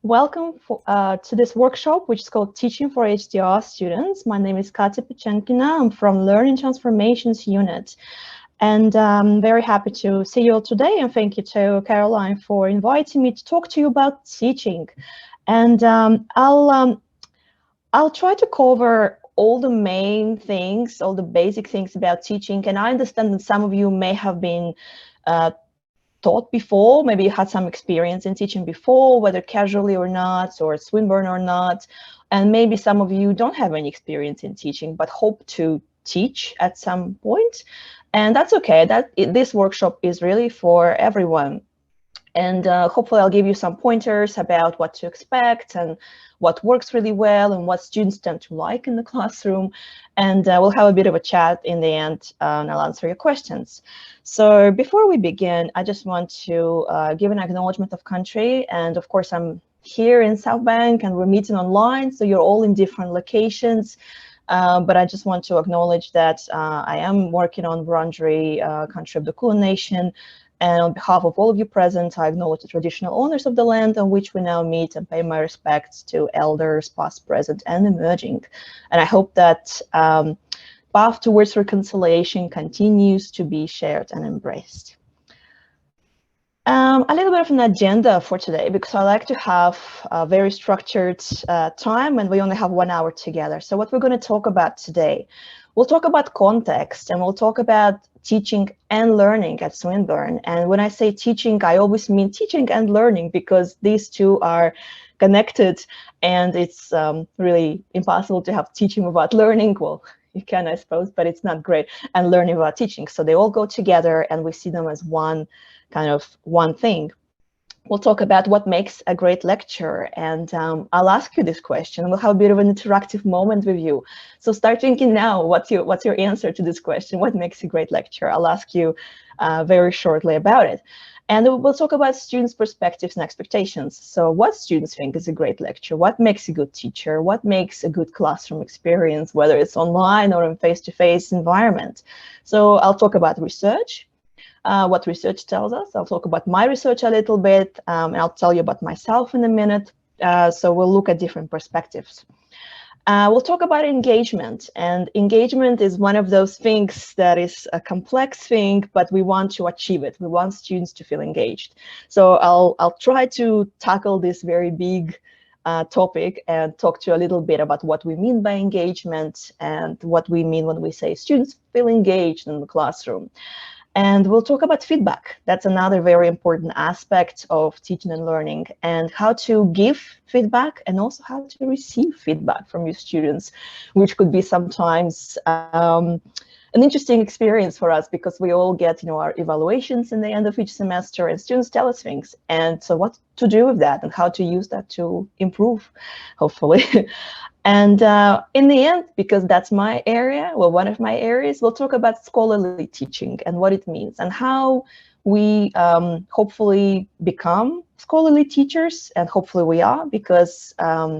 To this workshop, which is called Teaching for HDR Students. My name is Katya Pechenkina. I'm from Learning Transformations Unit. And I'm very happy to see you all today. And thank you to Caroline for inviting me to talk to you about teaching. And I'll try to cover all the main things, all the basic things about teaching. And I understand that some of you may have been taught before, maybe you had some experience in teaching before, whether casually or not, or at Swinburne or not. And maybe some of you don't have any experience in teaching, but hope to teach at some point. And that's okay. This workshop is really for everyone. And hopefully I'll give you some pointers about what to expect and what works really well and what students tend to like in the classroom. And we'll have a bit of a chat in the end, and I'll answer your questions. So before we begin, I just want to give an acknowledgement of country. And of course, I'm here in South Bank and we're meeting online, so you're all in different locations. But I just want to acknowledge that I am working on Wurundjeri, country of the Kulin Nation. And on behalf of all of you present, I acknowledge the traditional owners of the land on which we now meet and pay my respects to elders past, present, and emerging. And I hope that path towards reconciliation continues to be shared and embraced. A little bit of an agenda for today, because I like to have a very structured time, and we only have 1 hour together. So what we're going to talk about today, we'll talk about context, and we'll talk about teaching and learning at Swinburne. And when I say teaching, I always mean teaching and learning, because these two are connected, and it's really impossible to have teaching without learning. Well, you can, I suppose, but it's not great, and learning without teaching. So they all go together, and we see them as one thing. We'll talk about what makes a great lecture, and I'll ask you this question. We'll have a bit of an interactive moment with you. So start thinking now, what's your answer to this question? What makes a great lecture? I'll ask you very shortly about it. And we'll talk about students' perspectives and expectations. So what students think is a great lecture? What makes a good teacher? What makes a good classroom experience, whether it's online or in face-to-face environment? So I'll talk about research. What research tells us. I'll talk about my research a little bit, and I'll tell you about myself in a minute. So we'll look at different perspectives. We'll talk about engagement, and engagement is one of those things that is a complex thing, but we want to achieve it. We want students to feel engaged. So I'll try to tackle this very big topic and talk to you a little bit about what we mean by engagement and what we mean when we say students feel engaged in the classroom. And we'll talk about feedback. That's another very important aspect of teaching and learning, and how to give feedback and also how to receive feedback from your students, which could be sometimes an interesting experience for us, because we all get our evaluations in the end of each semester, and students tell us things. And so what to do with that and how to use that to improve, hopefully. And in the end, because that's my area, well, one of my areas, we'll talk about scholarly teaching and what it means and how we hopefully become scholarly teachers, and hopefully we are, because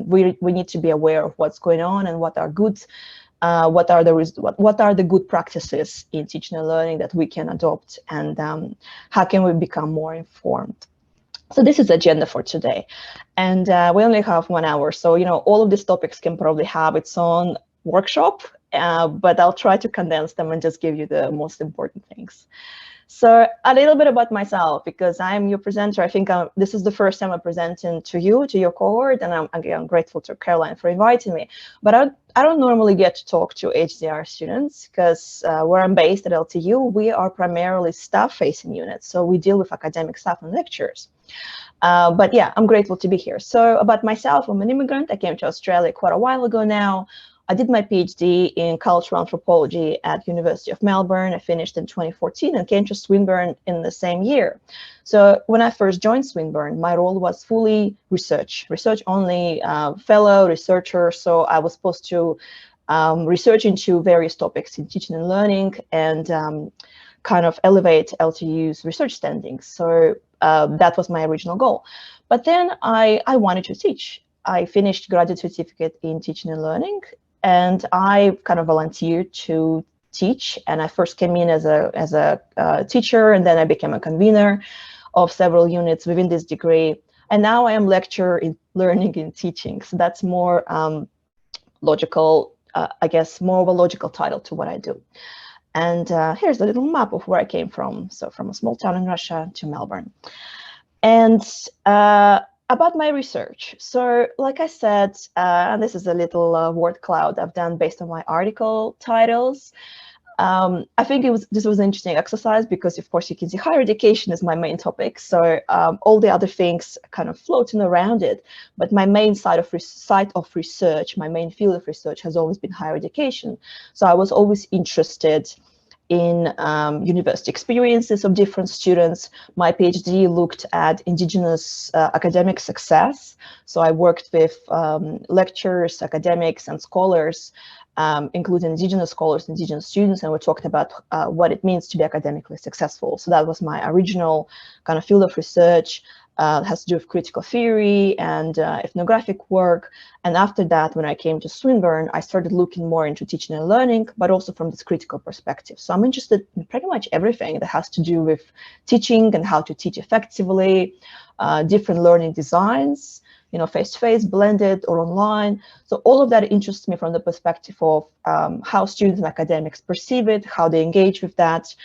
we need to be aware of what's going on and what are good, what are the good practices in teaching and learning that we can adopt, and how can we become more informed. So this is the agenda for today, and we only have 1 hour. So, all of these topics can probably have its own workshop, but I'll try to condense them and just give you the most important things. So a little bit about myself, because I'm your presenter. I think this is the first time I'm presenting to you, to your cohort, and I'm grateful to Caroline for inviting me. But I don't normally get to talk to HDR students, because where I'm based at LTU, we are primarily staff-facing units. So we deal with academic staff and lecturers. But yeah, I'm grateful to be here. So about myself, I'm an immigrant. I came to Australia quite a while ago now. I did my PhD in cultural anthropology at University of Melbourne. I finished in 2014 and came to Swinburne in the same year. So when I first joined Swinburne, my role was fully research only, fellow researcher. So I was supposed to research into various topics in teaching and learning, and kind of elevate LTU's research standings. So that was my original goal. But then I wanted to teach. I finished graduate certificate in teaching and learning, and I kind of volunteered to teach. And I first came in as a teacher, and then I became a convener of several units within this degree. And now I am lecturer in learning and teaching. So that's more logical, I guess, more of a logical title to what I do. And here's a little map of where I came from. So from a small town in Russia to Melbourne. And about my research. So like I said, and this is a little word cloud I've done based on my article titles. I think this was an interesting exercise because, of course, you can see higher education is my main topic. So all the other things kind of floating around it. But my main site of research, my main field of research has always been higher education. So I was always interested in university experiences of different students. My PhD looked at indigenous academic success. So I worked with lecturers, academics, and scholars, including indigenous scholars, indigenous students, and we talked about what it means to be academically successful. So that was my original kind of field of research. It has to do with critical theory and ethnographic work. And after that, when I came to Swinburne, I started looking more into teaching and learning, but also from this critical perspective. So I'm interested in pretty much everything that has to do with teaching and how to teach effectively, different learning designs, you know, face-to-face, blended, or online. So all of that interests me from the perspective of how students and academics perceive it, how they engage with that,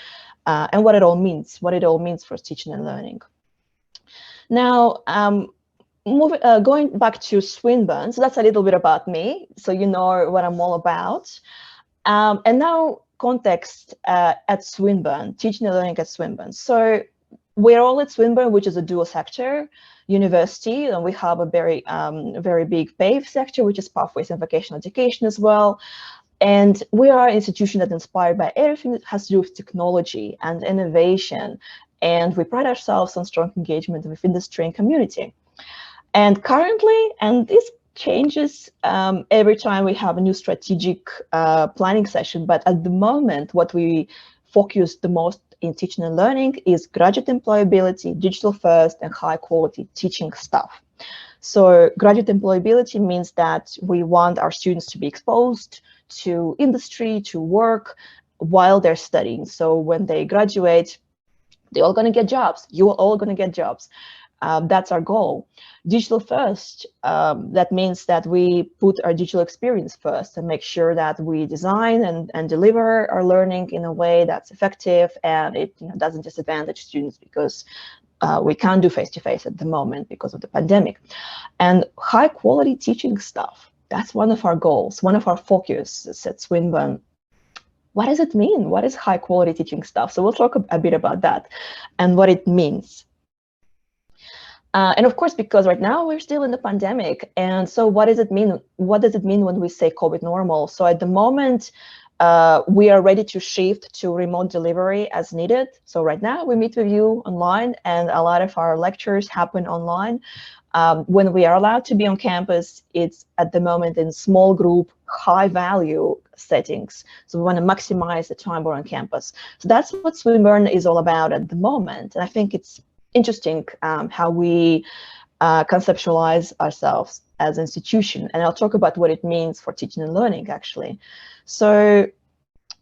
and what it all means for teaching and learning. Now, going back to Swinburne, so that's a little bit about me, so you know what I'm all about. And now context at Swinburne, teaching and learning at Swinburne. So we're all at Swinburne, which is a dual sector university, and we have a very big PAVE sector, which is pathways and vocational education as well. And we are an institution that's inspired by everything that has to do with technology and innovation. And we pride ourselves on strong engagement with industry and community. And currently, and this changes every time we have a new strategic planning session, but at the moment, what we focus the most in teaching and learning is graduate employability, digital first, and high quality teaching staff. So graduate employability means that we want our students to be exposed to industry, to work while they're studying. So when they graduate, they're all going to get jobs. You are all going to get jobs. That's our goal. Digital first, that means that we put our digital experience first and make sure that we design and deliver our learning in a way that's effective and it doesn't disadvantage students because we can't do face-to-face at the moment because of the pandemic. And high quality teaching staff, that's one of our goals, one of our focuses at Swinburne. What does it mean? What is high quality teaching staff? So we'll talk a bit about that and what it means. And of course, because right now we're still in the pandemic. And so what does it mean? What does it mean when we say COVID normal? So at the moment, we are ready to shift to remote delivery as needed. So right now we meet with you online and a lot of our lectures happen online. When we are allowed to be on campus, it's at the moment in small group, high value settings. So we want to maximize the time we're on campus. So that's what Swinburne is all about at the moment. And I think it's interesting how we conceptualize ourselves as an institution. And I'll talk about what it means for teaching and learning, actually. So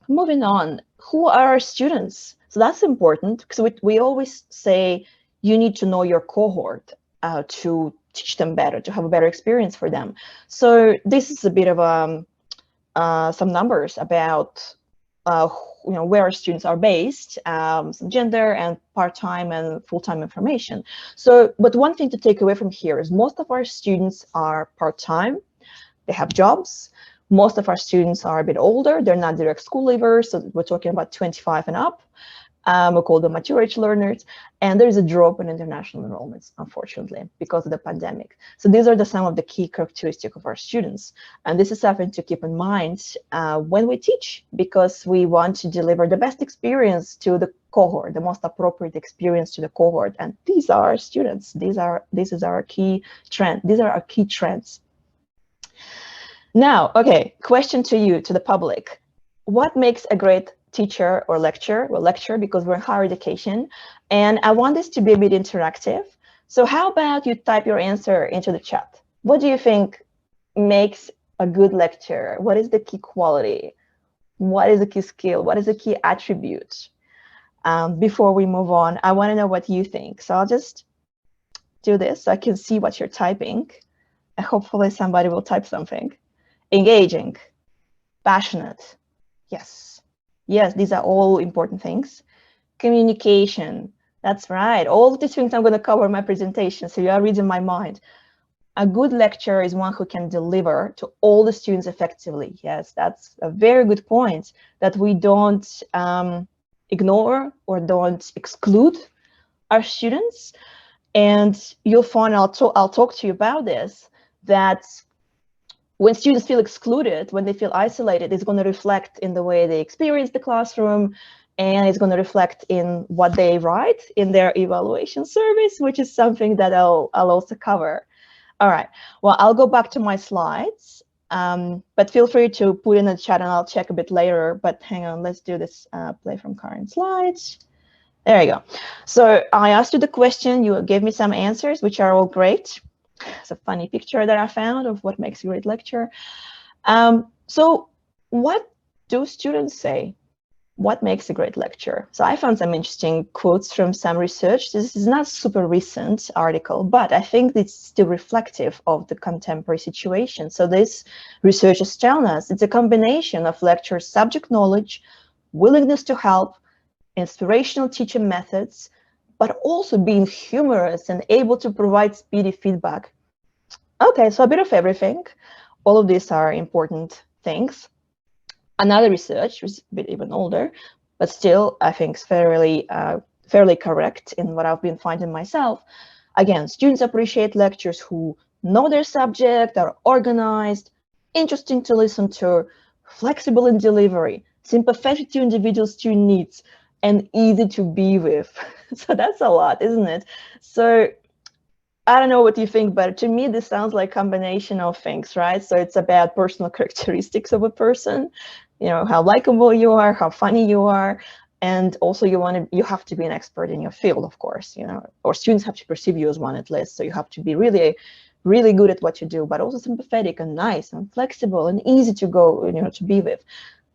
moving on, who are our students? So that's important because we always say you need to know your cohort to teach them better, to have a better experience for them. So this is a bit of some numbers about where our students are based, some gender and part-time and full-time information. So, but one thing to take away from here is most of our students are part-time, they have jobs. Most of our students are a bit older, they're not direct school leavers, so we're talking about 25 and up. We call them mature age learners, and there is a drop in international enrollments, unfortunately, because of the pandemic. So these are some of the key characteristics of our students. And this is something to keep in mind when we teach, because we want to deliver the best experience to the cohort, the most appropriate experience to the cohort. And these are our students. This is our key trend. These are our key trends. Now, okay, question to you, to the public. What makes a great teacher or lecturer? Well, lecture because we're in higher education, and I want this to be a bit interactive. So how about you type your answer into the chat? What do you think makes a good lecturer? What is the key quality? What is the key skill? What is the key attribute? Before we move on, I want to know what you think. So I'll just do this so I can see what you're typing. And hopefully somebody will type something. Engaging, passionate. Yes. Yes, these are all important things. Communication. That's right. All of these things I'm going to cover in my presentation, so you are reading my mind. A good lecturer is one who can deliver to all the students effectively. Yes, that's a very good point, that we don't ignore or don't exclude our students. And you'll find, I'll talk to you about this, that when students feel excluded, when they feel isolated, it's going to reflect in the way they experience the classroom, and it's going to reflect in what they write in their evaluation surveys, which is something that I'll also cover. All right, well, I'll go back to my slides, but feel free to put in the chat and I'll check a bit later. But hang on, let's do this play from current slides. There you go. So I asked you the question, you gave me some answers, which are all great. It's a funny picture that I found of what makes a great lecture. So what do students say? What makes a great lecture? So I found some interesting quotes from some research. This is not a super recent article, but I think it's still reflective of the contemporary situation. So this research is telling us it's a combination of lecture subject knowledge, willingness to help, inspirational teaching methods, but also being humorous and able to provide speedy feedback. Okay, so a bit of everything. All of these are important things. Another research, which is a bit even older, but still I think is fairly correct in what I've been finding myself. Again, students appreciate lectures who know their subject, are organized, interesting to listen to, flexible in delivery, sympathetic to individual student needs, and easy to be with. So that's a lot, isn't it? So I don't know what you think, but to me, this sounds like a combination of things, right? So it's about personal characteristics of a person, you know, how likable you are, how funny you are, and also you have to be an expert in your field, of course, you know, or students have to perceive you as one at least. So you have to be really, really good at what you do, but also sympathetic and nice and flexible and easy to go, you know, to be with.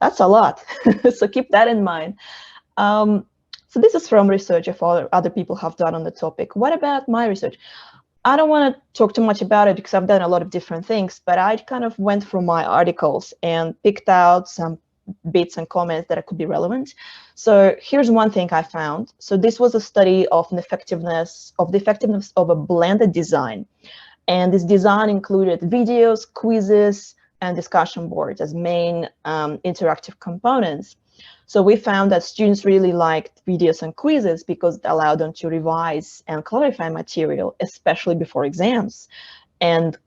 That's a lot. So keep that in mind. So this is from research of other people have done on the topic. What about my research? I don't want to talk too much about it because I've done a lot of different things, but I kind of went through my articles and picked out some bits and comments that could be relevant. So here's one thing I found. So this was a study of the effectiveness of a blended design. And this design included videos, quizzes, and discussion boards as main interactive components. So we found that students really liked videos and quizzes because it allowed them to revise and clarify material, especially before exams. And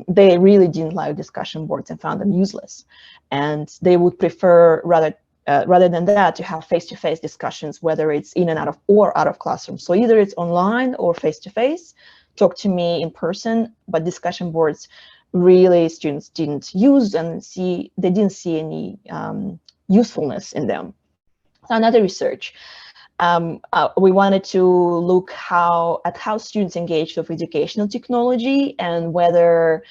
they really didn't like discussion boards and found them useless. And they would prefer, rather than that, to have face-to-face discussions, whether it's in and out of classroom. So either it's online or face-to-face, talk to me in person, but discussion boards really students didn't use and they didn't see any usefulness in them. So another research, we wanted to look at how students engage with educational technology and whether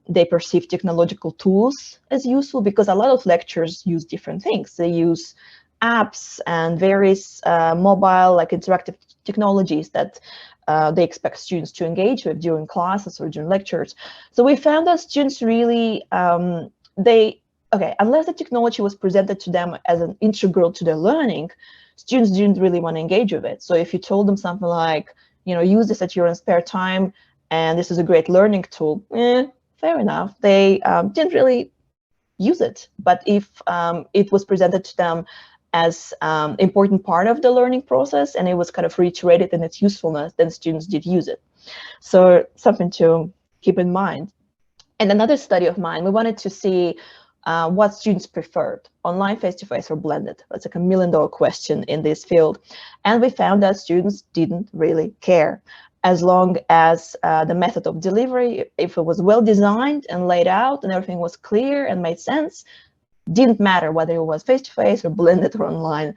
they perceive technological tools as useful, because a lot of lectures use different things. They use apps and various mobile, like interactive technologies that they expect students to engage with during classes or during lectures. So we found that students really, unless the technology was presented to them as an integral to their learning, students didn't really want to engage with it. So if you told them something like, you know, use this at your own spare time, and this is a great learning tool, fair enough. They didn't really use it. But if it was presented to them as important part of the learning process and it was kind of reiterated in its usefulness, then students did use it. So something to keep in mind. And another study of mine, we wanted to see what students preferred, online, face-to-face, or blended. That's like $1 million question in this field. And we found that students didn't really care, as long as the method of delivery, if it was well designed and laid out and everything was clear and made sense, didn't matter whether it was face-to-face or blended or online.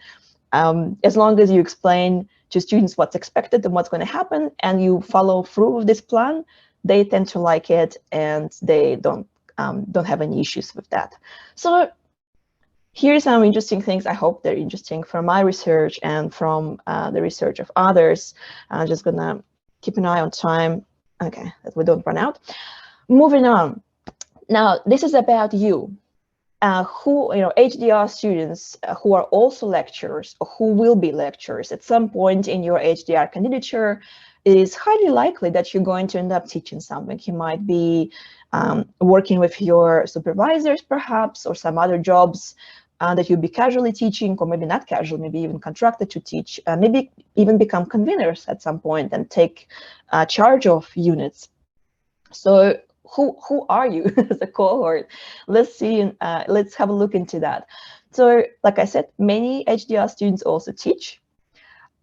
As long as you explain to students what's expected and what's going to happen and you follow through with this plan, they tend to like it and they don't have any issues with that. So here's some interesting things. I hope they're interesting from my research and from the research of others. I'm just gonna keep an eye on time. Okay, that we don't run out. Moving on. Now, this is about you. HDR students who are also lecturers or who will be lecturers at some point in your HDR candidature, it is highly likely that you're going to end up teaching something. You might be working with your supervisors, perhaps, or some other jobs that you'll be casually teaching, or maybe not casual, maybe even contracted to teach, maybe even become conveners at some point and take charge of units. So who are you as a cohort? Let's see, let's have a look into that. So like I said, many HDR students also teach,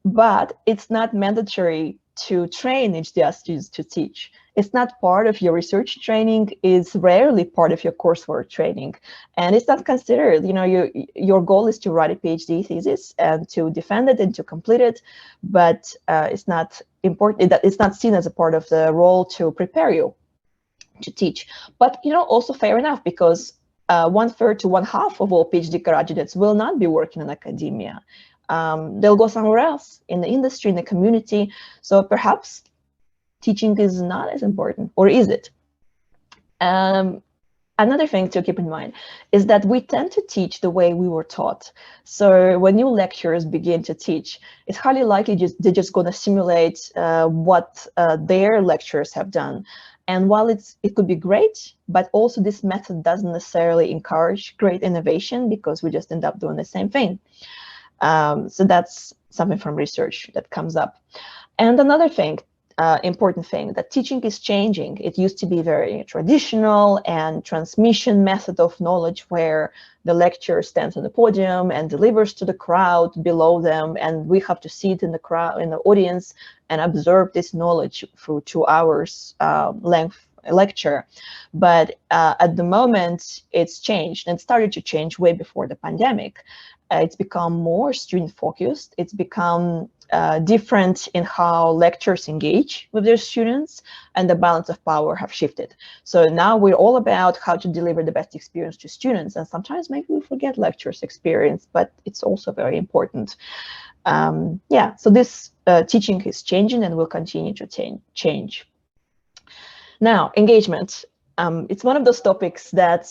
but it's not mandatory to train HDR students to teach. It's not part of your research training, it's rarely part of your coursework training. And it's not considered, your goal is to write a PhD thesis and to defend it and to complete it, but it's not important, it's not seen as a part of the role to prepare you to teach. But also fair enough, because 1/3 to 1/2 of all PhD graduates will not be working in academia. They'll go somewhere else in the industry, in the community. So perhaps teaching is not as important, or is it? Another thing to keep in mind is that we tend to teach the way we were taught. So when new lecturers begin to teach, it's highly likely they're just going to simulate what their lecturers have done. And while it could be great, but also this method doesn't necessarily encourage great innovation, because we just end up doing the same thing. So that's something from research that comes up. And another thing, important thing, that teaching is changing. It used to be very traditional and transmission method of knowledge, where the lecturer stands on the podium and delivers to the crowd below them, and we have to sit in the crowd, in the audience, and observe this knowledge through 2 hours length lecture. But at the moment, it's changed, and started to change way before the pandemic. It's become more student focused. It's become different in how lecturers engage with their students, and the balance of power have shifted. So now we're all about how to deliver the best experience to students, and sometimes maybe we forget lecturers' experience, but it's also very important. Yeah, so this teaching is changing and will continue to change. Now, engagement. It's one of those topics that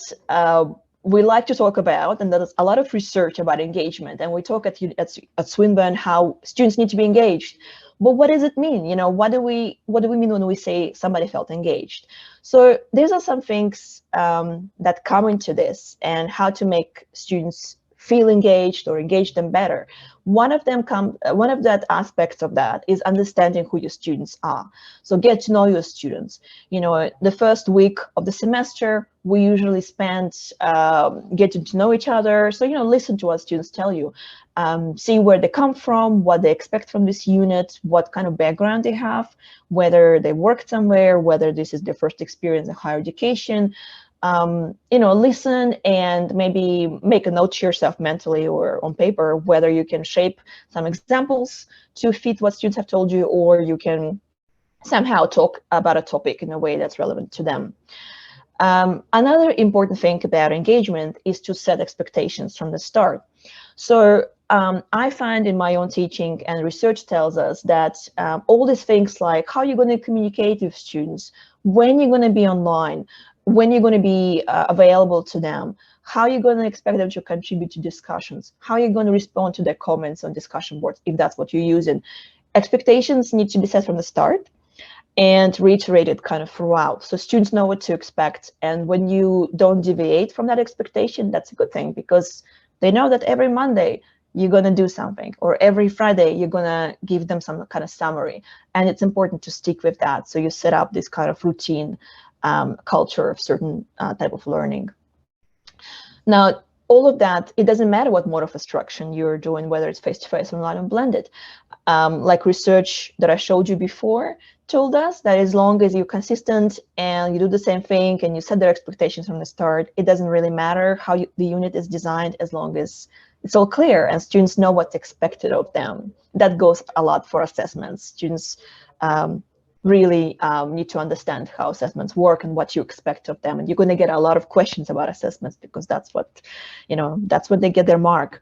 we like to talk about, and there's a lot of research about engagement, and we talk at Swinburne how students need to be engaged. But what does it mean? What do we mean when we say somebody felt engaged? So these are some things that come into this, and how to make students feel engaged or engage them better. One of that aspects of that is understanding who your students are. So get to know your students. The first week of the semester, we usually spend getting to know each other. So, listen to what students tell you, see where they come from, what they expect from this unit, what kind of background they have, whether they worked somewhere, whether this is their first experience in higher education. Listen and maybe make a note to yourself mentally or on paper, whether you can shape some examples to fit what students have told you, or you can somehow talk about a topic in a way that's relevant to them. Another important thing about engagement is to set expectations from the start. So I find in my own teaching, and research tells us that all these things, like how you're going to communicate with students, when you're going to be online, when you're going to be available to them, how you're going to expect them to contribute to discussions, how you're going to respond to their comments on discussion boards, if that's what you're using. Expectations need to be set from the start and reiterated kind of throughout, so students know what to expect. And when you don't deviate from that expectation, that's a good thing, because they know that every Monday you're going to do something, or every Friday you're going to give them some kind of summary. And it's important to stick with that. So you set up this kind of routine culture of certain type of learning. Now, all of that, it doesn't matter what mode of instruction you're doing, whether it's face-to-face, online, or blended. Like research that I showed you before told us that as long as you're consistent and you do the same thing and you set their expectations from the start, it doesn't really matter how the unit is designed, as long as it's all clear and students know what's expected of them. That goes a lot for assessments. Students really need to understand how assessments work and what you expect of them. And you're going to get a lot of questions about assessments, because that's what, that's when they get their mark.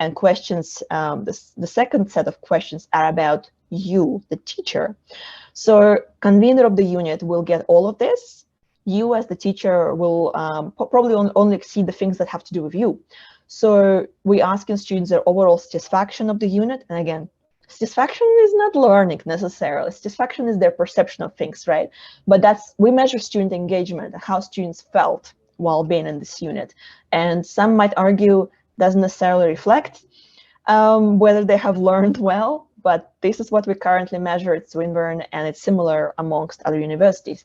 And questions, the second set of questions are about you, the teacher. So convener of the unit will get all of this. You as the teacher will probably only see the things that have to do with you. So we asking students their overall satisfaction of the unit. And again, satisfaction is not learning necessarily. Satisfaction is their perception of things, right? But we measure student engagement, how students felt while being in this unit. And some might argue doesn't necessarily reflect whether they have learned well, but this is what we currently measure at Swinburne, and it's similar amongst other universities.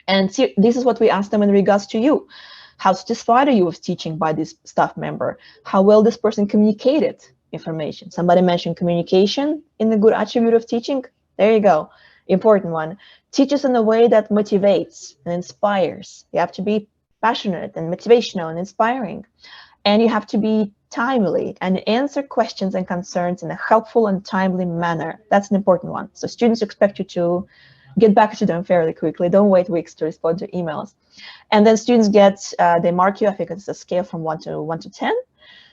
And this is what we ask them in regards to you. How satisfied are you with teaching by this staff member? How well this person communicated information? Somebody mentioned communication in the good attribute of teaching. There you go, important one. Teaches in a way that motivates and inspires. You have to be passionate and motivational and inspiring. And you have to be timely and answer questions and concerns in a helpful and timely manner. That's an important one. So students expect you to get back to them fairly quickly. Don't wait weeks to respond to emails. And then students get, they mark you, I think it's a scale from 1 to 10.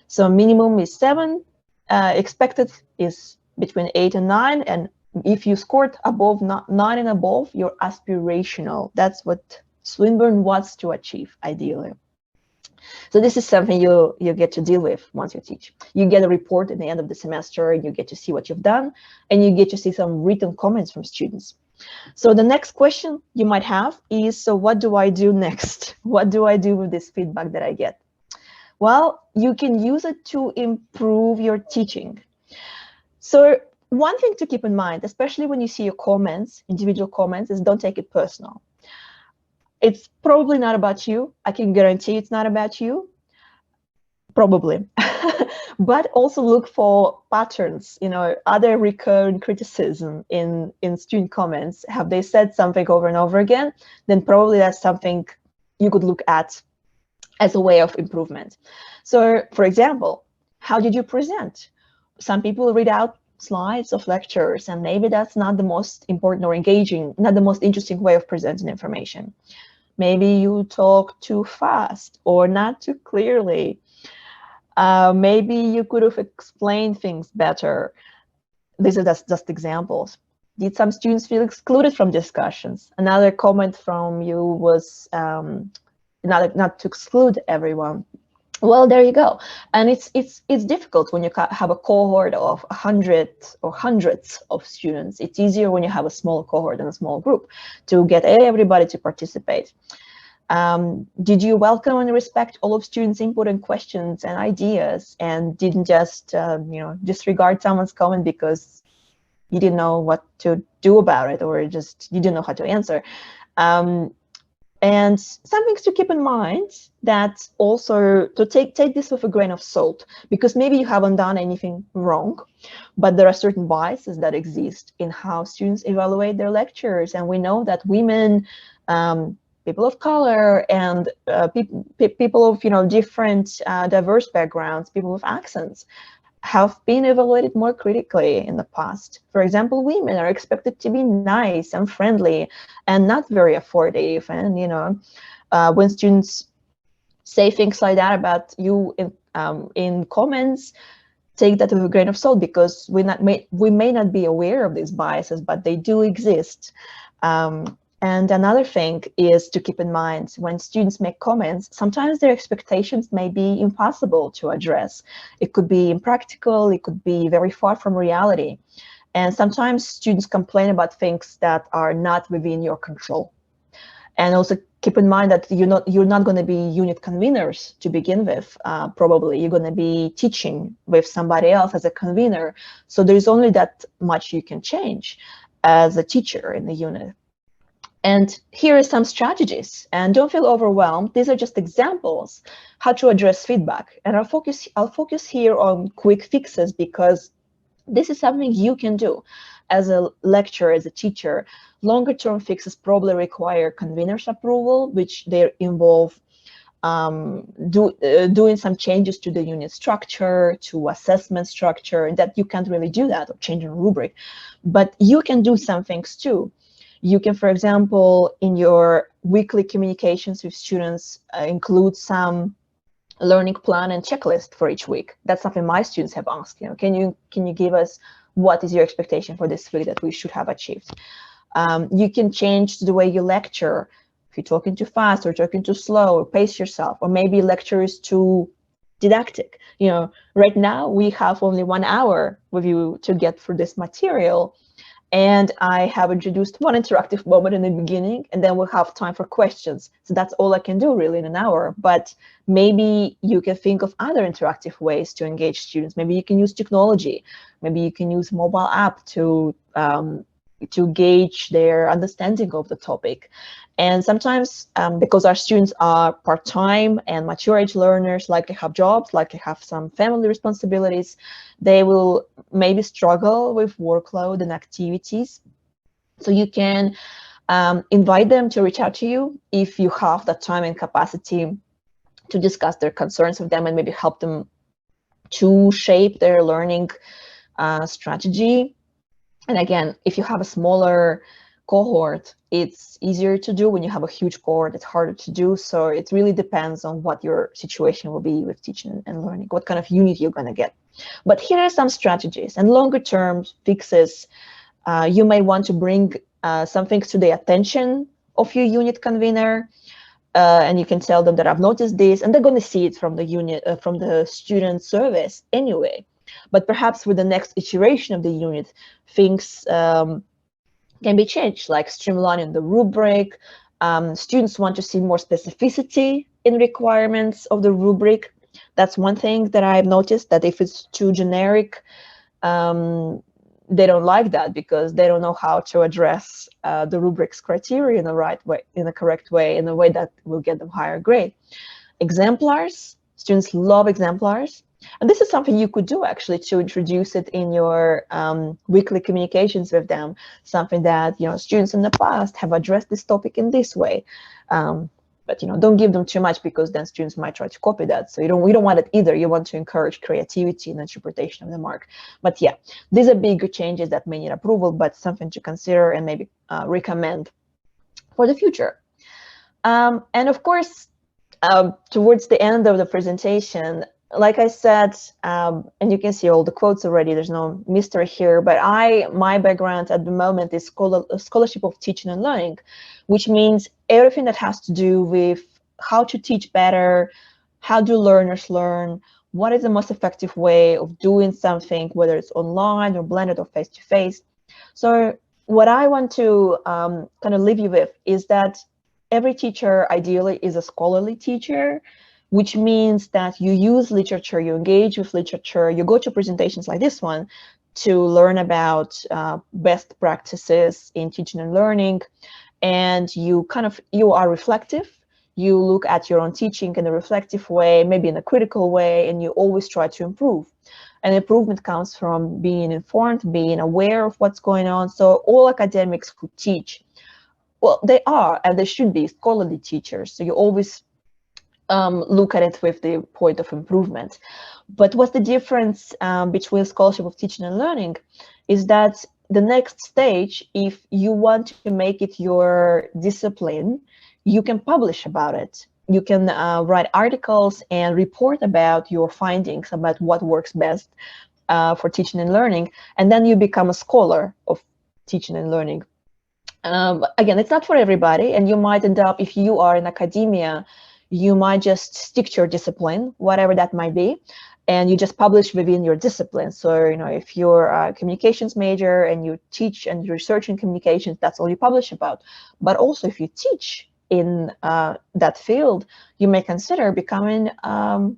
So minimum is 7, expected is between 8 and 9. And if you scored above 9 and above, you're aspirational. That's what Swinburne wants to achieve, ideally. So this is something you get to deal with once you teach. You get a report at the end of the semester, and you get to see what you've done, and you get to see some written comments from students. So the next question you might have is, so what do I do next? What do I do with this feedback that I get? Well, you can use it to improve your teaching. So one thing to keep in mind, especially when you see your comments, individual comments, is don't take it personal. It's probably not about you. I can guarantee it's not about you, probably. But also look for patterns, other recurrent criticism in student comments. Have they said something over and over again? Then probably that's something you could look at as a way of improvement. So, for example, how did you present? Some people read out slides of lectures, and maybe that's not the most important or engaging, not the most interesting way of presenting information. Maybe you talk too fast or not too clearly. Maybe you could have explained things better. These are just examples. Did some students feel excluded from discussions? Another comment from you was not to exclude everyone. Well, there you go. And it's difficult when you have a cohort of 100 or hundreds of students. It's easier when you have a small cohort and a small group to get everybody to participate. Did you welcome and respect all of students' input and questions and ideas, and didn't just disregard someone's comment because you didn't know what to do about it, or just you didn't know how to answer? And some things to keep in mind, that also to take this with a grain of salt, because maybe you haven't done anything wrong, but there are certain biases that exist in how students evaluate their lectures. And we know that women, people of color, and people of different diverse backgrounds, people with accents, have been evaluated more critically in the past. For example, women are expected to be nice and friendly and not very authoritative. And when students say things like that about you in comments, take that with a grain of salt, because we may not be aware of these biases, but they do exist. And another thing is to keep in mind, when students make comments, sometimes their expectations may be impossible to address. It could be impractical, it could be very far from reality. And sometimes students complain about things that are not within your control. And also keep in mind that you're not going to be unit conveners to begin with. Probably you're going to be teaching with somebody else as a convener. So there's only that much you can change as a teacher in the unit. And here are some strategies, and don't feel overwhelmed. These are just examples how to address feedback. And I'll focus here on quick fixes, because this is something you can do as a lecturer, as a teacher. Longer term fixes probably require convener's approval, which they involve doing some changes to the unit structure, to assessment structure, and that you can't really do that, or changing rubric. But you can do some things too. You can, for example, in your weekly communications with students, include some learning plan and checklist for each week. That's something my students have asked. Can you give us what is your expectation for this week that we should have achieved? You can change the way you lecture. If you're talking too fast or talking too slow, or pace yourself, or maybe lecture is too didactic. Right now we have only 1 hour with you to get through this material. And I have introduced one interactive moment in the beginning, and then we'll have time for questions. So that's all I can do really in an hour. But maybe you can think of other interactive ways to engage students. Maybe you can use technology. Maybe you can use mobile app to gauge their understanding of the topic. And sometimes, because our students are part-time and mature age learners, likely have jobs, likely have some family responsibilities, they will maybe struggle with workload and activities. So you can invite them to reach out to you if you have the time and capacity to discuss their concerns with them and maybe help them to shape their learning strategy. And again, if you have a smaller cohort, it's easier to do. When you have a huge cohort, it's harder to do. So it really depends on what your situation will be with teaching and learning, what kind of unit you're going to get. But here are some strategies and longer term fixes. You may want to bring some things to the attention of your unit convener. And you can tell them that I've noticed this, and they're going to see it from the unit, from the student service anyway. But perhaps with the next iteration of the unit, things can be changed, like streamlining the rubric. Students want to see more specificity in requirements of the rubric. That's one thing that I've noticed, that if it's too generic, they don't like that because they don't know how to address the rubric's criteria in the right way, in the correct way, in a way that will get them higher grade. Exemplars, students love exemplars. And this is something you could do actually to introduce it in your weekly communications with them, something that students in the past have addressed this topic in this way. But don't give them too much, because then students might try to copy that. So we don't want it either. You want to encourage creativity and interpretation of the mark. But yeah, these are bigger changes that may need approval, but something to consider and maybe recommend for the future. And of course, towards the end of the presentation, like I said, and you can see all the quotes already, there's no mystery here, but my background at the moment is scholarship of teaching and learning, which means everything that has to do with how to teach better, how do learners learn, what is the most effective way of doing something, whether it's online or blended or face-to-face. So what I want to kind of leave you with is that every teacher ideally is a scholarly teacher, which means that you use literature, you engage with literature, you go to presentations like this one to learn about best practices in teaching and learning, and you are reflective. You look at your own teaching in a reflective way, maybe in a critical way, and you always try to improve. And improvement comes from being informed, being aware of what's going on. So all academics who teach, well, they are, and they should be, scholarly teachers. So you always look at it with the point of improvement. But what's the difference between scholarship of teaching and learning is that the next stage, if you want to make it your discipline, you can publish about it. You can write articles and report about your findings, about what works best for teaching and learning, and then you become a scholar of teaching and learning. Again, it's not for everybody, and you might end up, if you are in academia, you might just stick to your discipline, whatever that might be, and you just publish within your discipline. So, if you're a communications major and you teach and research in communications, that's all you publish about. But also, if you teach in that field, you may consider becoming an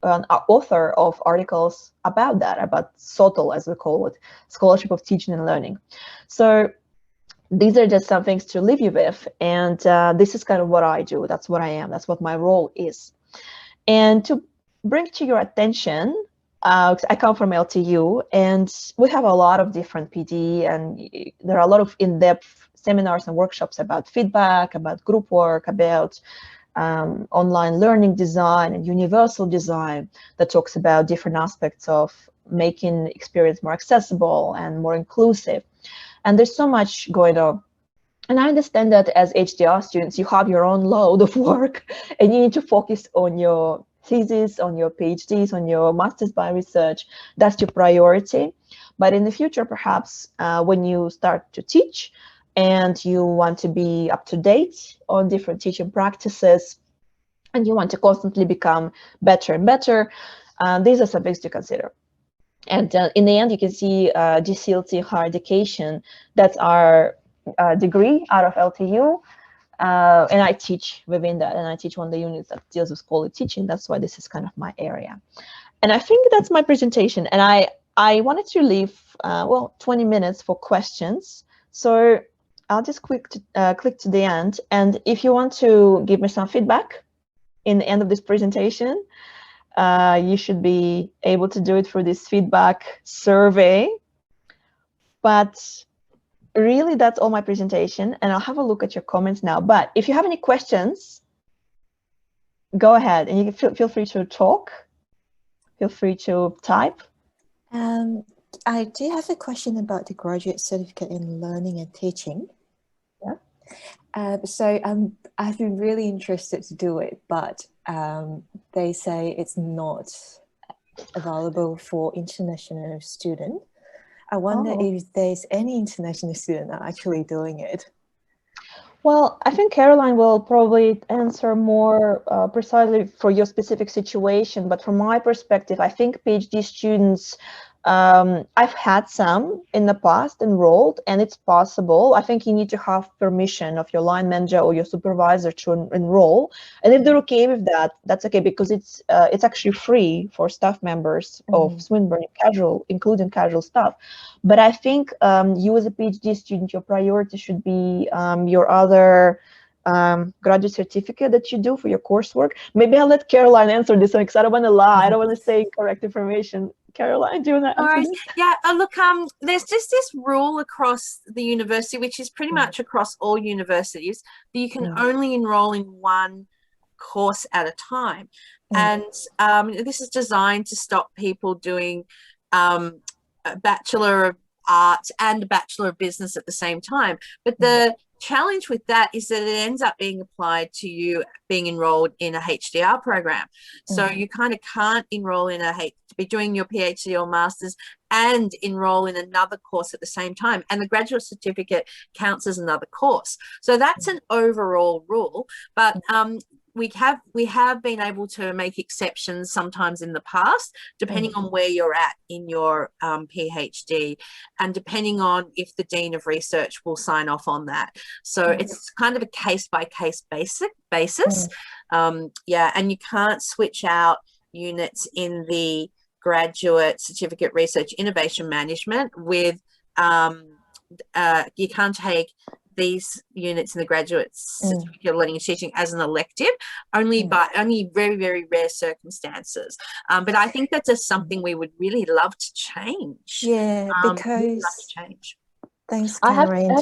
author of articles about that, about SOTL, as we call it, Scholarship of Teaching and Learning. So these are just some things to leave you with, and this is kind of what I do. That's what I am. That's what my role is. And to bring to your attention, I come from LTU, and we have a lot of different PD, and there are a lot of in-depth seminars and workshops about feedback, about group work, about online learning design and universal design that talks about different aspects of making experience more accessible and more inclusive. And there's so much going on. And I understand that as HDR students, you have your own load of work and you need to focus on your thesis, on your PhDs, on your master's by research. That's your priority. But in the future, perhaps when you start to teach and you want to be up to date on different teaching practices, and you want to constantly become better and better, these are some things to consider. And in the end, you can see GCLT higher education. That's our degree out of LTU. And I teach within that, and I teach one of the units that deals with quality teaching. That's why this is kind of my area. And I think that's my presentation. And I wanted to leave, 20 minutes for questions. So I'll just click to the end. And if you want to give me some feedback in the end of this presentation, you should be able to do it through this feedback survey. But really, that's all my presentation, and I'll have a look at your comments now. But if you have any questions, go ahead, and you can feel free to talk. Feel free to type. I do have a question about the graduate certificate in learning and teaching. Yeah. So I've been really interested to do it, but they say it's not available for international students. I wonder if there's any international student that are actually doing it. Well, I think Caroline will probably answer more precisely for your specific situation. But from my perspective, I think PhD students, I've had some in the past enrolled, and it's possible. I think you need to have permission of your line manager or your supervisor to enroll. And if they're okay with that, that's okay, because it's actually free for staff members of Swinburne, including casual staff. But I think you as a PhD student, your priority should be your other graduate certificate that you do for your coursework. Maybe I'll let Caroline answer this one, because I don't want to lie. I don't want to say incorrect information. Caroline, do you want to answer this? Yeah, look, there's just this rule across the university, which is pretty much across all universities, that you can only enroll in one course at a time. And this is designed to stop people doing a Bachelor of Arts and a Bachelor of Business at the same time. But the challenge with that is that it ends up being applied to you being enrolled in a HDR program. So you kind of can't enroll in to be doing your PhD or master's and enroll in another course at the same time. And the graduate certificate counts as another course. So that's an overall rule. But we have been able to make exceptions sometimes in the past, depending on where you're at in your PhD, and depending on if the Dean of Research will sign off on that. So it's kind of a case-by-case basis. And you can't switch out units in the graduate certificate research innovation management with, you can't take these units in the graduate certificate of learning and teaching as an elective, only very, very rare circumstances. But I think that's just something we would really love to change. Yeah, because thanks, Karen.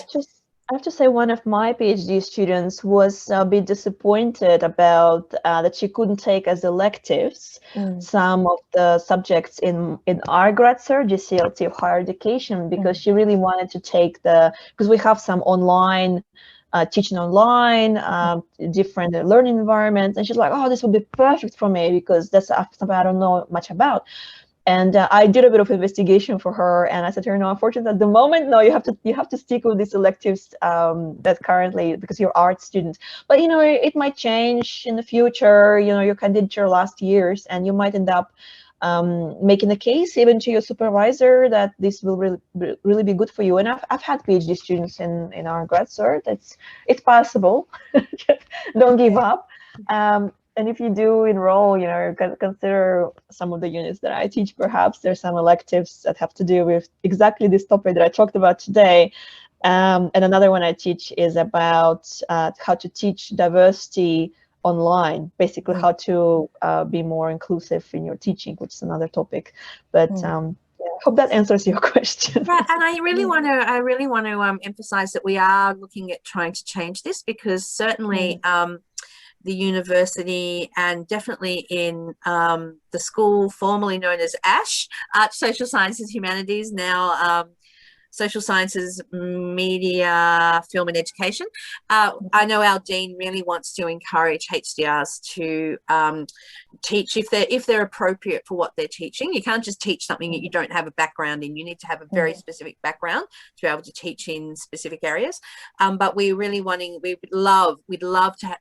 I have to say, one of my PhD students was a bit disappointed about that she couldn't take as electives some of the subjects in our grad cert, GCLT of higher education, because she really wanted to take because we have some online teaching online, different learning environments, and she's like, oh, this would be perfect for me, because that's something I don't know much about. And I did a bit of investigation for her, and I said to her, no, unfortunately, at the moment, no, you have to stick with these electives that currently, because you're art students. But it might change in the future. Your candidature last years, and you might end up making a case even to your supervisor that this will really be good for you. And I've had PhD students in our grad cert. It's possible. Don't give up. And if you do enroll, consider some of the units that I teach. Perhaps there's some electives that have to do with exactly this topic that I talked about today. And another one I teach is about how to teach diversity online, basically how to be more inclusive in your teaching, which is another topic. But I hope that answers your question. Right, and I really want to emphasize that we are looking at trying to change this, because certainly the university, and definitely in the school formerly known as ASH, Arts, Social Sciences, Humanities, now social sciences, media, film and education. I know our dean really wants to encourage HDRs to teach if they're appropriate for what they're teaching. You can't just teach something that you don't have a background in. You need to have a very specific background to be able to teach in specific areas. But we'd love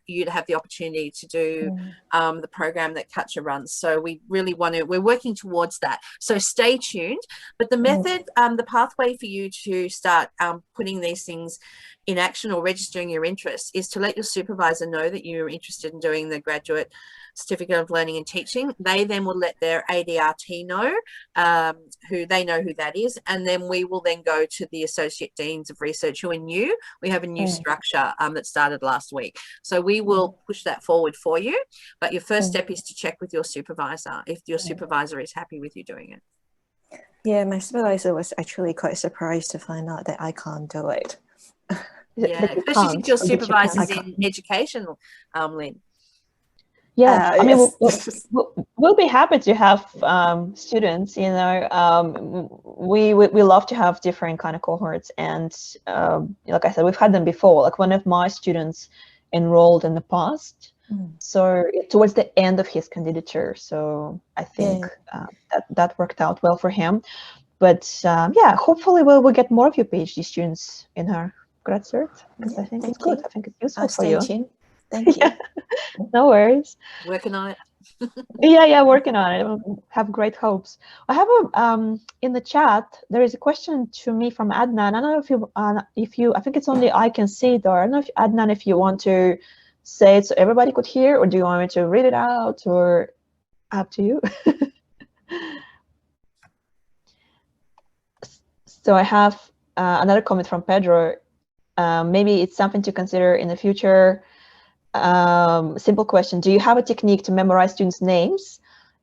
you to have the opportunity to do the program that Katja runs. So we really we're working towards that. So stay tuned. But the method, the pathway for you to start putting these things in action or registering your interest is to let your supervisor know that you're interested in doing the graduate certificate of learning and teaching. They then will let their ADRT know, who that is, and then we will then go to the associate deans of research who are new. We have a new structure that started last week, so we will push that forward for you. But your first step is to check with your supervisor if your supervisor is happy with you doing it. Yeah, my supervisor was actually quite surprised to find out that I can't do it. Yeah, especially if your supervisor's in education, Lynn. Yeah, I mean, yes. we'll be happy to have students. You know, we love to have different kind of cohorts, and like I said, we've had them before. Like one of my students enrolled in the past, so towards the end of his candidature. So I think that worked out well for him. But yeah, hopefully we'll get more of your PhD students in our grad cert, because I think it's good. I think it's useful for you. Thank you. No worries. Working on it. yeah, working on it. Have great hopes. I have a in the chat. There is a question to me from Adnan. I don't know if you. I think it's only I can see it. Or I don't know if Adnan, if you want to say it so everybody could hear, or do you want me to read it out, or up to you. So I have another comment from Pedro. Maybe it's something to consider in the future. Simple question. Do you have a technique to memorize students' names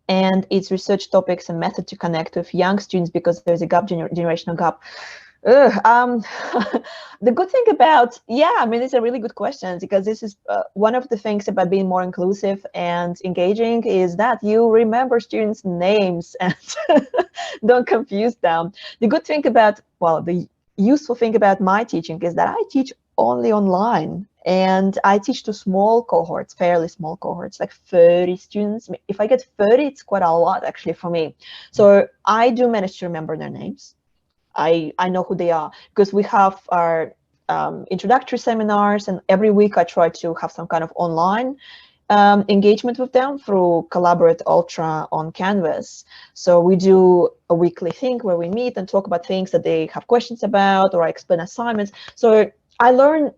and its research topics and method to connect with young students, because there's a generational gap? The good thing about, I mean, it's a really good question, because this is one of the things about being more inclusive and engaging is that you remember students' names and don't confuse them. The good thing about, the useful thing about my teaching is that I teach only online, and I teach to small cohorts, fairly small cohorts, like 30 students. If I get 30, it's quite a lot actually for me. So I do manage to remember their names. I know who they are, because we have our introductory seminars, and every week I try to have some kind of online engagement with them through Collaborate Ultra on Canvas. So we do a weekly thing where we meet and talk about things that they have questions about, or I explain assignments. So I learn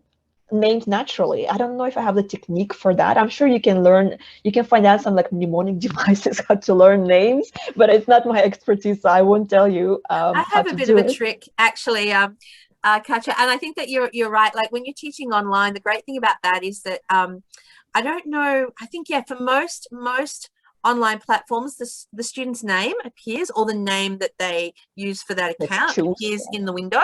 names naturally. I don't know if I have the technique for that. I'm sure you can learn, you can find out some like mnemonic devices how to learn names, but it's not my expertise, so I won't tell you I have a bit of a trick actually, Katja, and I think that you're right. Like when you're teaching online, the great thing about that is that I don't know, I think for most online platforms, the student's name appears, or the name that they use for that account appears in the window,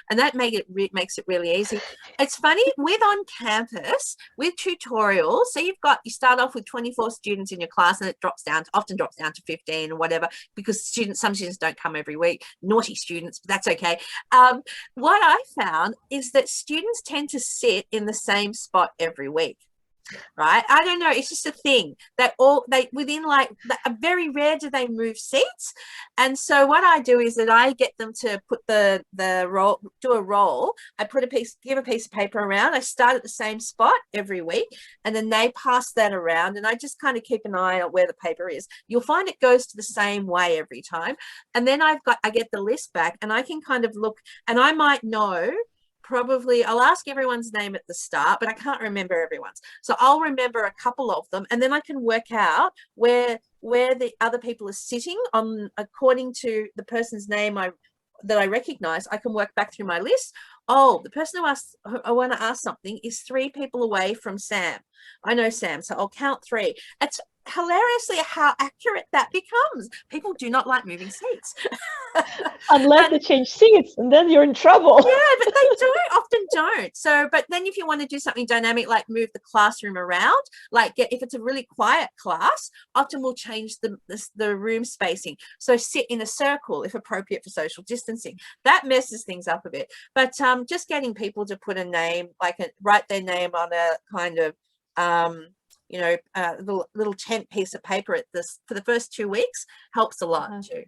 and that makes it really easy. It's funny with on campus with tutorials. So you start off with 24 students in your class, and it often drops down to 15 or whatever, because some students don't come every week. Naughty students, but that's okay. What I found is that students tend to sit in the same spot every week. Right, I don't know, it's just a thing that within like very rare do they move seats. And so what I do is that I get them to put the roll, do a roll. I give a piece of paper around. I start at the same spot every week, and then they pass that around, and I just kind of keep an eye on where the paper is. You'll find it goes to the same way every time, and then I get the list back, and I can kind of look, and I might know. Probably I'll ask everyone's name at the start, but I can't remember everyone's. So I'll remember a couple of them, and then I can work out where the other people are sitting on according to the person's name that I recognize. I can work back through my list. Oh, the person who I want to ask something is 3 people away from Sam. I know Sam, so I'll count 3. hilariously how accurate that becomes. People do not like moving seats. Unless they change seats, and then you're in trouble. Yeah, but they often don't. So, but then if you want to do something dynamic, like move the classroom around, like if it's a really quiet class, often we'll change the room spacing. So sit in a circle if appropriate for social distancing. That messes things up a bit. But just getting people to put a name, like write their name on a kind of you know, little tent piece of paper at this for the first 2 weeks helps a lot too.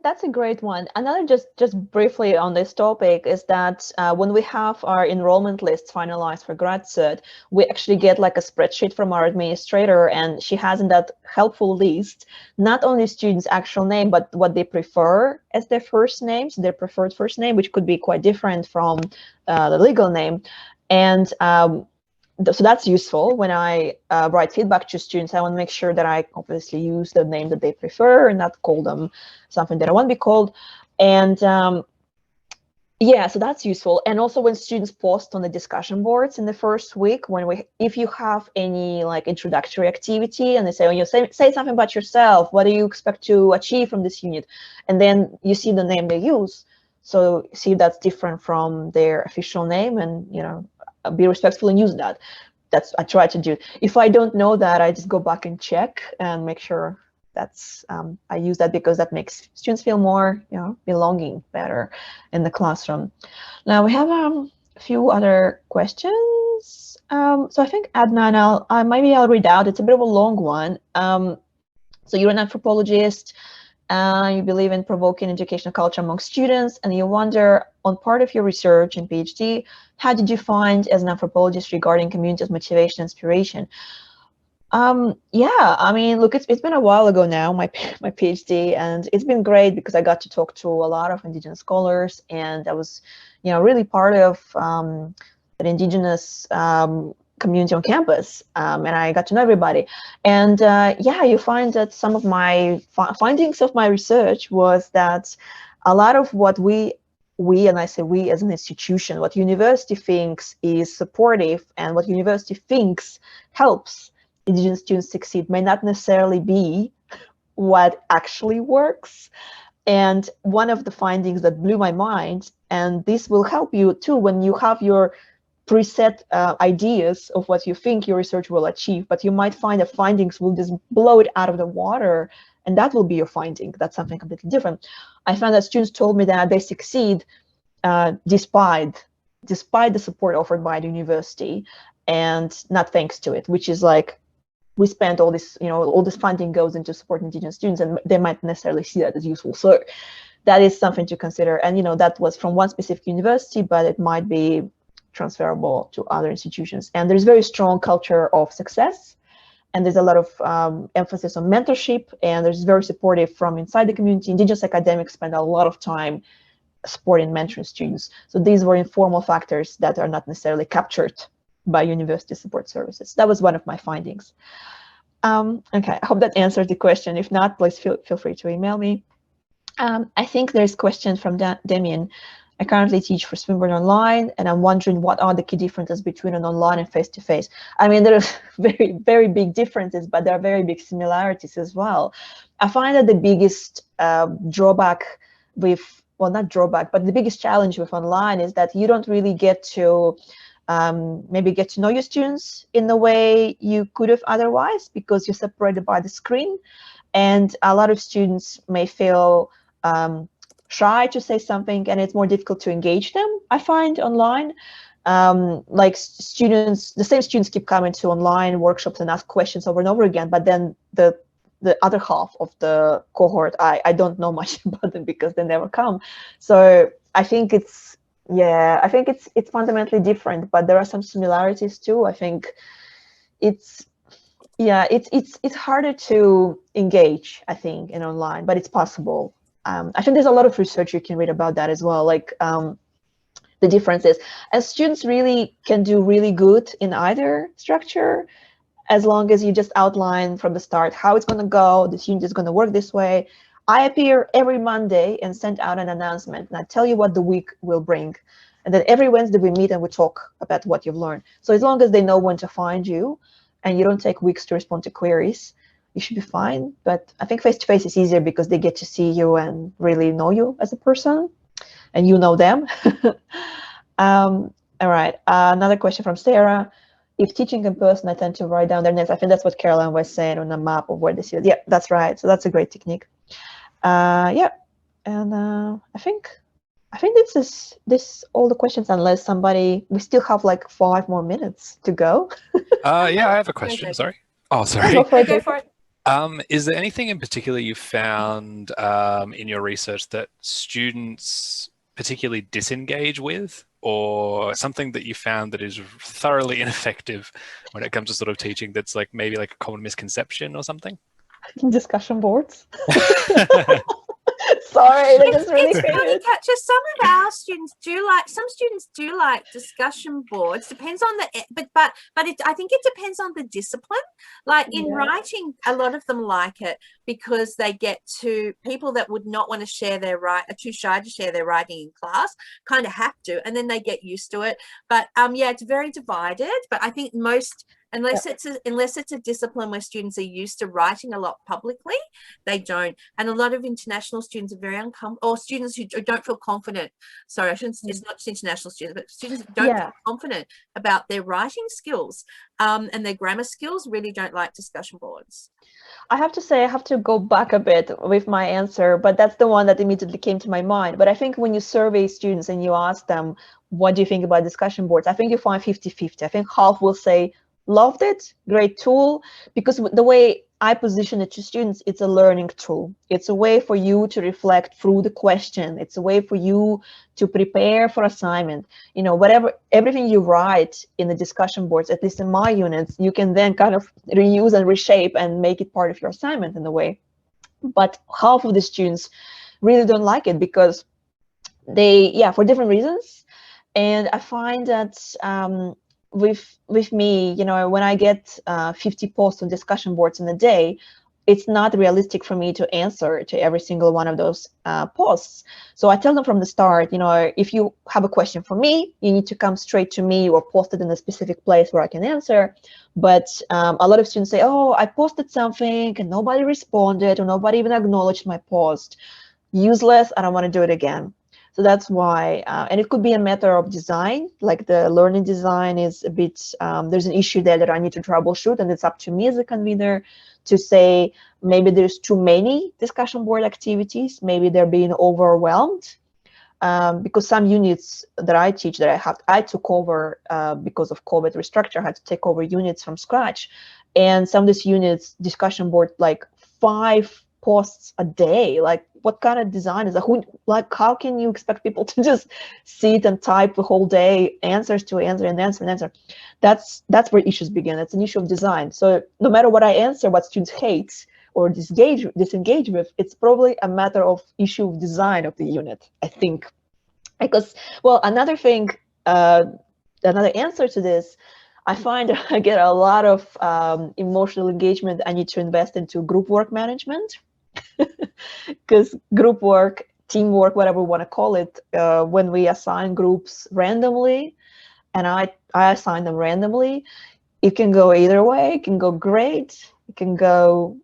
That's a great one. Another just briefly on this topic is that when we have our enrollment lists finalized for grad cert, we actually get like a spreadsheet from our administrator, and she has in that helpful list not only students' actual name, but what they prefer as their first names, their preferred first name, which could be quite different from the legal name. And so that's useful when I write feedback to students. I want to make sure that I obviously use the name that they prefer and not call them something that I want to be called. And yeah, so that's useful. And also when students post on the discussion boards in the first week, if you have any like introductory activity and they say, oh, you say something about yourself, what do you expect to achieve from this unit? And then you see the name they use. So see if that's different from their official name, and be respectful and use that. That's I try to do. If I don't know that, I just go back and check and make sure that's I use that, because that makes students feel more belonging better in the classroom. Now we have a few other questions. So I think Adnan, I'll read out. It's a bit of a long one. So you're an anthropologist. You believe in provoking educational culture among students, and you wonder, on part of your research and PhD, how did you find as an anthropologist regarding community's motivation, inspiration? Yeah, I mean, look, it's been a while ago now, my PhD, and it's been great because I got to talk to a lot of Indigenous scholars, and I was, really part of an Indigenous community on campus, and I got to know everybody. And yeah, you find that some of my findings of my research was that a lot of what we, and I say we as an institution, what university thinks is supportive and what university thinks helps Indigenous students succeed may not necessarily be what actually works. And one of the findings that blew my mind, and this will help you too when you have your preset ideas of what you think your research will achieve, but you might find that findings will just blow it out of the water, and that will be your finding. That's something completely different. I found that students told me that they succeed despite the support offered by the university, and not thanks to it, which is like, we spend all this, all this funding goes into supporting Indigenous students, and they might necessarily see that as useful. So that is something to consider. And that was from one specific university, but it might be transferable to other institutions. And there's very strong culture of success, and there's a lot of emphasis on mentorship, and there's very supportive from inside the community. Indigenous academics spend a lot of time supporting, mentoring students. So these were informal factors that are not necessarily captured by university support services. That was one of my findings. Okay, I hope that answers the question. If not, please feel free to email me. I think there's a question from Damien. I currently teach for Swinburne Online, and I'm wondering what are the key differences between an online and face-to-face. I mean, there are very, very big differences, but there are very big similarities as well. I find that the biggest drawback with, well, not drawback, but the biggest challenge with online is that you don't really get to maybe get to know your students in the way you could have otherwise, because you're separated by the screen. And a lot of students may feel shy to say something, and it's more difficult to engage them, I find, online. Like students, the same students keep coming to online workshops and ask questions over and over again, but then the other half of the cohort, I don't know much about them because they never come. So I think it's, yeah, I think it's fundamentally different, but there are some similarities too. I think it's harder to engage, I think, in online, but it's possible. I think there's a lot of research you can read about that as well, like the differences. And students really can do really good in either structure, as long as you just outline from the start how it's going to go. The student is going to work this way. I appear every Monday and send out an announcement, and I tell you what the week will bring. And then every Wednesday we meet and we talk about what you've learned. So as long as they know when to find you, and you don't take weeks to respond to queries, you should be fine. But I think face-to-face is easier because they get to see you and really know you as a person, and you know them. All right, another question from Sarah. If teaching in person, I tend to write down their names. I think that's what Caroline was saying on the map of where they see it. Yeah, that's right. So that's a great technique. Yeah, and I think this all the questions, unless somebody, we still have like 5 more minutes to go. Yeah, I have a question. Sorry. Oh, Go sorry. for it. Go for it. Is there anything in particular you found in your research that students particularly disengage with, or something that you found that is thoroughly ineffective when it comes to sort of teaching, that's like maybe like a common misconception or something? Discussion boards. Sorry, they just really It's hate funny, it. Katja. Some students do like discussion boards. Depends on the I think it depends on the discipline. Like in writing, a lot of them like it because they get to people that would not want to share their are too shy to share their writing in class, kind of have to, and then they get used to it. But yeah, it's very divided. But I think most, unless it's a discipline where students are used to writing a lot publicly, they don't. And a lot of international students are very uncomfortable, or students who don't feel confident. Sorry, I shouldn't. It's not just international students, but students who don't feel confident about their writing skills and their grammar skills really don't like discussion boards. I have to say, I have to go back a bit with my answer, but that's the one that immediately came to my mind. But I think when you survey students and you ask them, what do you think about discussion boards? I think you find 50-50. I think half will say, loved it, great tool, because the way I position it to students, it's a learning tool. It's a way for you to reflect through the question. It's a way for you to prepare for assignment. You know, everything you write in the discussion boards, at least in my units, you can then kind of reuse and reshape and make it part of your assignment in a way. But half of the students really don't like it because for different reasons. And I find that with me, you know, when I get 50 posts on discussion boards in a day, it's not realistic for me to answer to every single one of those posts. So I tell them from the start, you know, if you have a question for me, you need to come straight to me or post it in a specific place where I can answer. But a lot of students say, oh, I posted something and nobody responded or nobody even acknowledged my post. Useless, I don't want to do it again. So that's why, and it could be a matter of design, like the learning design is a bit, there's an issue there that I need to troubleshoot, and it's up to me as a convener to say, maybe there's too many discussion board activities, maybe they're being overwhelmed, because some units that I teach that I took over because of COVID restructure, I had to take over units from scratch. And some of these units, discussion board, like 5 posts a day. Like, what kind of design is that? How can you expect people to just sit and type the whole day, answers to answer and answer and answer? That's where issues begin. It's an issue of design. So no matter what I answer, what students hate or disengage with, it's probably a matter of issue of design of the unit, I think. Because, well, another thing, another answer to this, I find I get a lot of emotional engagement I need to invest into group work management. Because group work, teamwork, whatever we want to call it, when we assign groups randomly, and I assign them randomly, it can go either way. It can go great. It can go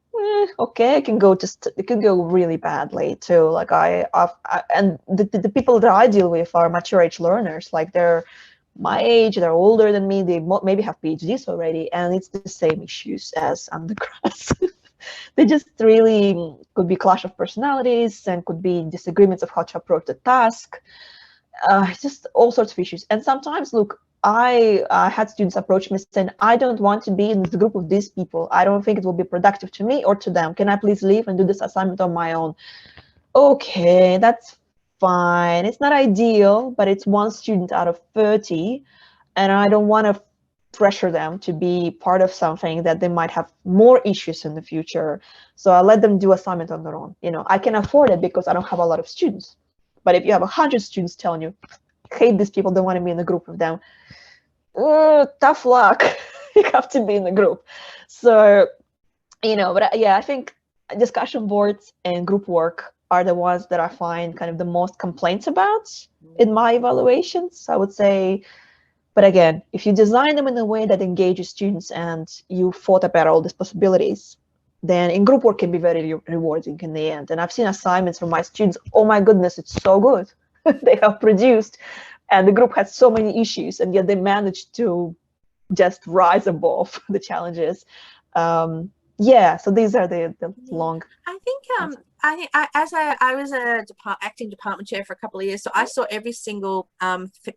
okay. It can go really badly too. Like and the people that I deal with are mature age learners. Like they're my age, they're older than me. They maybe have PhDs already, and it's the same issues as undergrads. They just really could be clash of personalities and could be disagreements of how to approach the task. Just all sorts of issues. And sometimes, look, I had students approach me saying, I don't want to be in this group of these people. I don't think it will be productive to me or to them. Can I please leave and do this assignment on my own? Okay, that's fine. It's not ideal, but it's one student out of 30. And I don't want to pressure them to be part of something that they might have more issues in the future. So I let them do assignment on their own. You know, I can afford it because I don't have a lot of students. But if you have 100 students telling you, hate these people, don't want to be in a group with them, tough luck. You have to be in the group. So, you know, but yeah, I think discussion boards and group work are the ones that I find kind of the most complaints about in my evaluations. I would say But again, if you design them in a way that engages students and you thought about all these possibilities, then in group work can be very rewarding in the end. And I've seen assignments from my students, oh my goodness, it's so good. They have produced, and the group had so many issues, and yet they managed to just rise above the challenges. Yeah, so these are the long. I think I was a acting department chair for a couple of years, so I saw every single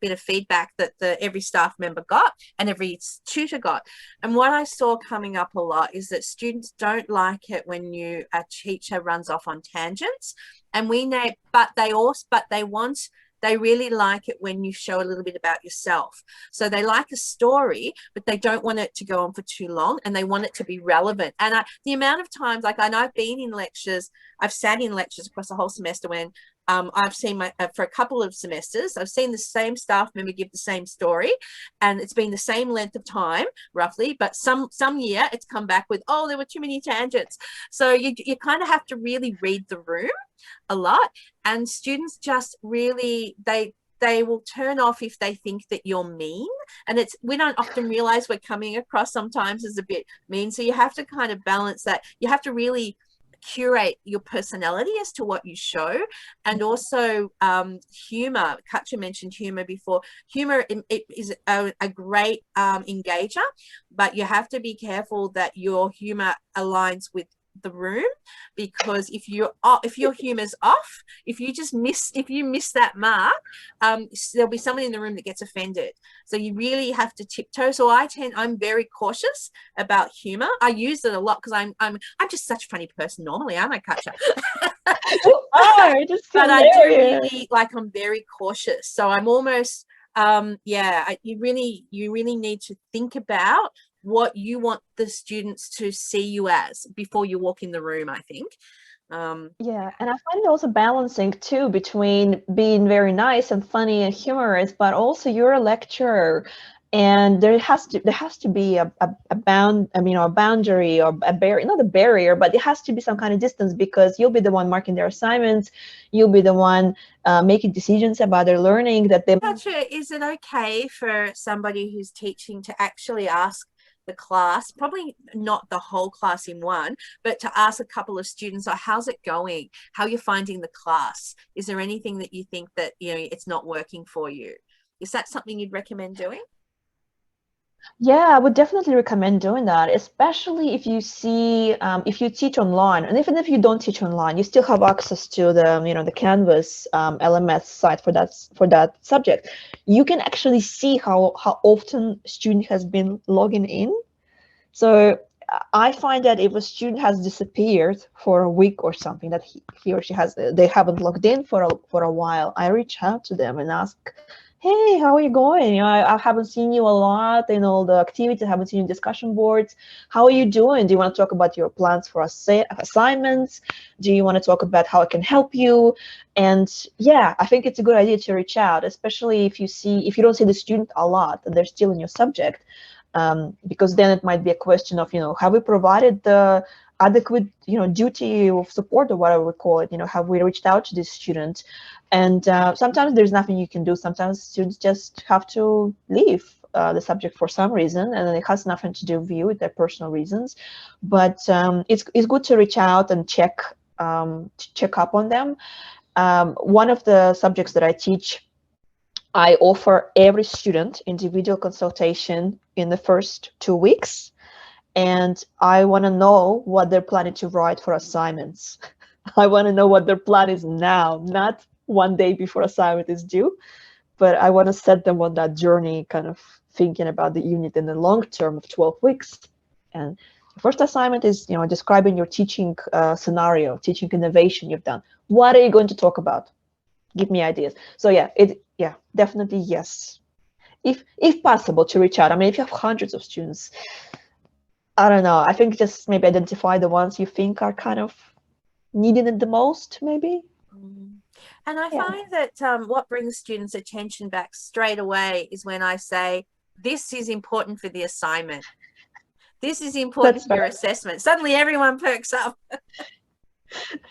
bit of feedback that every staff member got and every tutor got. And what I saw coming up a lot is that students don't like it when a teacher runs off on tangents, and they really like it when you show a little bit about yourself. So they like a story, but they don't want it to go on for too long, and they want it to be relevant. And the amount of times, like, I know I've been in lectures, I've sat in lectures across the whole semester when I've seen for a couple of semesters, I've seen the same staff member give the same story, and it's been the same length of time roughly, but some year it's come back with, oh, there were too many tangents. So you kind of have to really read the room a lot, and students just really, they will turn off if they think that you're mean, and we don't often realize we're coming across sometimes as a bit mean. So you have to kind of balance that. You have to really curate your personality as to what you show, and also humor. Katja mentioned humor before. Humor is a great engager, but you have to be careful that your humor aligns with the room, because if your humor's off, if you miss that mark, there'll be someone in the room that gets offended. So you really have to tiptoe. So I'm very cautious about humor. I use it a lot because I'm just such a funny person normally, aren't I, Katja? You are just but I do really, like, I'm very cautious. So I'm almost you really need to think about what you want the students to see you as before you walk in the room, I think. Yeah, and I find it also balancing too between being very nice and funny and humorous, but also you're a lecturer, and there has to be a boundary or a barrier, not a barrier, but it has to be some kind of distance, because you'll be the one marking their assignments, you'll be the one making decisions about their learning that they. Katja, is it okay for somebody who's teaching to actually ask the class, probably not the whole class in one, but to ask a couple of students, oh, how's it going? How are you finding the class? Is there anything that you think that, it's not working for you? Is that something you'd recommend doing? Yeah, I would definitely recommend doing that, especially if you see, if you teach online, and even if you don't teach online, you still have access to the Canvas LMS site for that subject. You can actually see how often a student has been logging in. So I find that if a student has disappeared for a week or something, that he or she they haven't logged in for a while, I reach out to them and ask, hey, how are you going? I haven't seen you a lot in all the activities. I haven't seen you in discussion boards. How are you doing? Do you want to talk about your plans for assignments? Do you want to talk about how I can help you? And yeah, I think it's a good idea to reach out, especially if you don't see the student a lot and they're still in your subject, because then it might be a question of, have we provided the adequate, duty of support, or whatever we call it? Have we reached out to this student? And sometimes there's nothing you can do. Sometimes students just have to leave the subject for some reason, and it has nothing to do with you, with their personal reasons. But it's good to reach out and check up on them. One of the subjects that I teach, I offer every student individual consultation in the first 2 weeks, and I want to know what they're planning to write for assignments. I want to know what their plan is now, not one day before assignment is due, but I want to set them on that journey, kind of thinking about the unit in the long term of 12 weeks. And the first assignment is, describing your teaching scenario, teaching innovation you've done. What are you going to talk about? Give me ideas. So yeah, definitely yes. If possible, to reach out. I mean, if you have hundreds of students, I don't know. I think just maybe identify the ones you think are kind of needing it the most, maybe. And I find that what brings students' attention back straight away is when I say, this is important for the assignment. This is important for your assessment. Suddenly everyone perks up.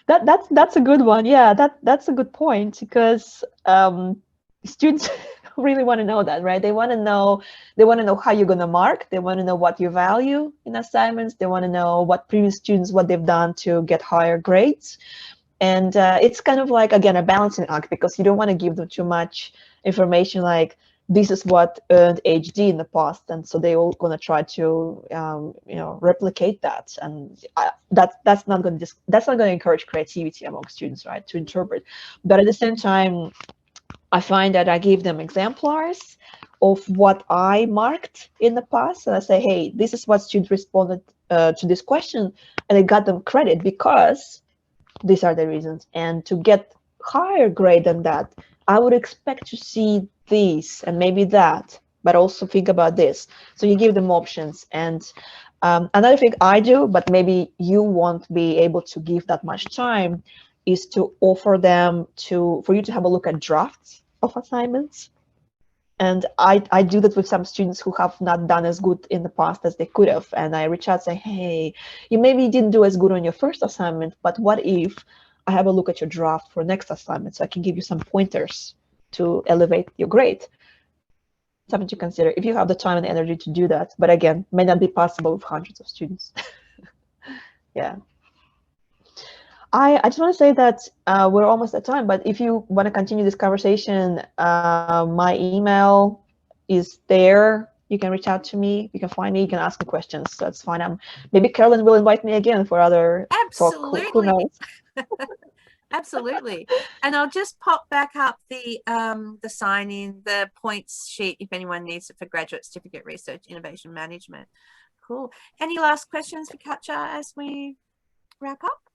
That's a good one. Yeah, that's a good point, because students really want to know that, right? They want to know how you're going to mark. They want to know what you value in assignments. They want to know what previous students, what they've done to get higher grades. And it's kind of like, again, a balancing act, because you don't want to give them too much information like, this is what earned HD in the past, and so they're all going to try to replicate that, and that's not going to encourage creativity among students, right, to interpret. But at the same time, I find that I give them exemplars of what I marked in the past, and I say, hey, this is what students responded to this question, and I got them credit because these are the reasons. And to get higher grade than that, I would expect to see this and maybe that, but also think about this. So you give them options. And another thing I do, but maybe you won't be able to give that much time, is to offer them for you to have a look at drafts of assignments. And I do that with some students who have not done as good in the past as they could have. And I reach out and say, hey, you maybe didn't do as good on your first assignment, but what if I have a look at your draft for next assignment so I can give you some pointers to elevate your grade? Something to consider if you have the time and energy to do that. But again, may not be possible with hundreds of students. Yeah. I just want to say that we're almost at time, but if you want to continue this conversation, my email is there. You can reach out to me. You can find me. You can ask me questions. That's fine. Maybe Carolyn will invite me again for other Absolutely. talk. Who knows? Absolutely. And I'll just pop back up the sign-in, the points sheet if anyone needs it for Graduate Certificate Research Innovation Management. Cool. Any last questions for Katja as we wrap up?